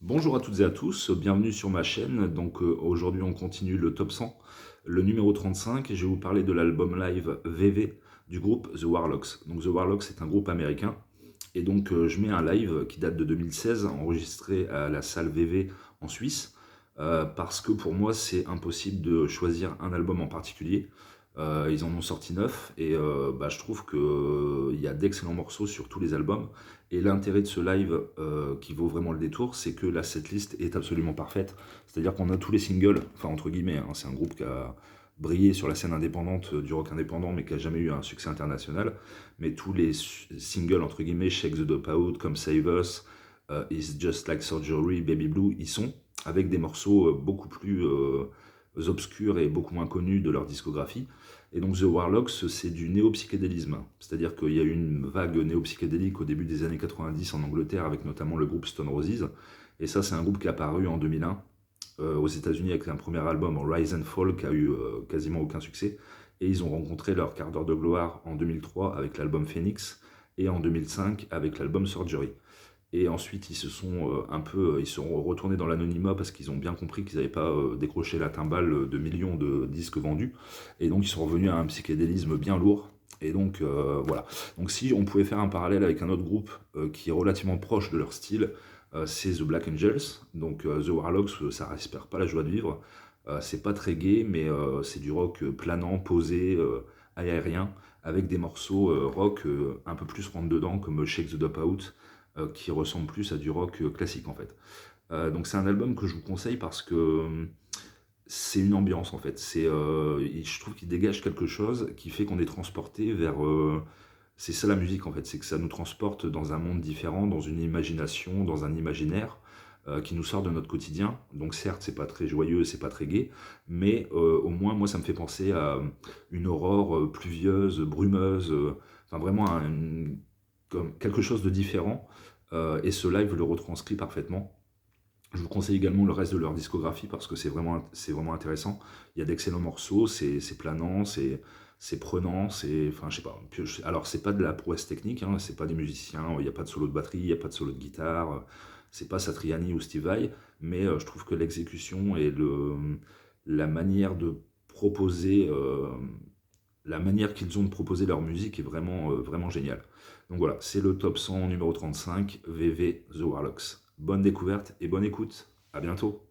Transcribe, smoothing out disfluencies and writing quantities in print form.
Bonjour à toutes et à tous, bienvenue sur ma chaîne. Aujourd'hui on continue le top 100, le numéro 35, et je vais vous parler de l'album live VV du groupe The Warlocks. Donc The Warlocks c'est un groupe américain, et je mets un live qui date de 2016, enregistré à la salle VV en Suisse, parce que pour moi c'est impossible de choisir un album en particulier. Ils en ont sorti 9, et je trouve qu'il y a d'excellents morceaux sur tous les albums. Et l'intérêt de ce live qui vaut vraiment le détour, c'est que la setlist est absolument parfaite. C'est-à-dire qu'on a tous les singles, enfin entre guillemets, hein, c'est un groupe qui a brillé sur la scène indépendante du rock indépendant, mais qui n'a jamais eu un succès international. Mais tous les singles, entre guillemets, Shake the Dope Out, comme Save Us, It's Just Like Surgery, Baby Blue, ils sont, avec des morceaux beaucoup plus obscurs et beaucoup moins connus de leur discographie. Et donc The Warlocks, c'est du néo-psychédélisme. C'est-à-dire qu'il y a eu une vague néo-psychédélique au début des années 90 en Angleterre, avec notamment le groupe Stone Roses. Et ça, c'est un groupe qui est apparu en 2001 aux États-Unis avec un premier album, Rise and Fall, qui a eu quasiment aucun succès. Et ils ont rencontré leur quart d'heure de gloire en 2003 avec l'album Phoenix, et en 2005 avec l'album Surgery. Et ensuite, ils sont retournés dans l'anonymat parce qu'ils ont bien compris qu'ils n'avaient pas décroché la timbale de millions de disques vendus. Et donc, ils sont revenus à un psychédélisme bien lourd. Et voilà. Donc, si on pouvait faire un parallèle avec un autre groupe qui est relativement proche de leur style, c'est The Black Angels. The Warlocks, ça respire pas la joie de vivre. C'est pas très gai, mais c'est du rock planant, posé, aérien, avec des morceaux rock un peu plus rentre-dedans, comme Shake the Dope Out, qui ressemble plus à du rock classique en fait. Donc c'est un album que je vous conseille parce que c'est une ambiance en fait. Je trouve qu'il dégage quelque chose qui fait qu'on est transporté vers... c'est ça la musique en fait, c'est que ça nous transporte dans un monde différent, dans une imagination, dans un imaginaire qui nous sort de notre quotidien. Donc certes, c'est pas très joyeux, c'est pas très gai, mais au moins moi ça me fait penser à une aurore pluvieuse, brumeuse, enfin vraiment comme quelque chose de différent. Et ce live le retranscrit parfaitement. Je vous conseille également le reste de leur discographie parce que c'est vraiment intéressant. Il y a d'excellents morceaux, c'est planant, c'est prenant, enfin, je sais pas. Alors, c'est pas de la prouesse technique, hein, c'est pas des musiciens, il n'y a pas de solo de batterie, il n'y a pas de solo de guitare, c'est pas Satriani ou Steve Vai, mais je trouve que l'exécution et la manière de proposer, la manière qu'ils ont de proposer leur musique est vraiment géniale. Donc voilà, c'est le top 100 numéro 35, VV The Warlocks. Bonne découverte et bonne écoute. À bientôt.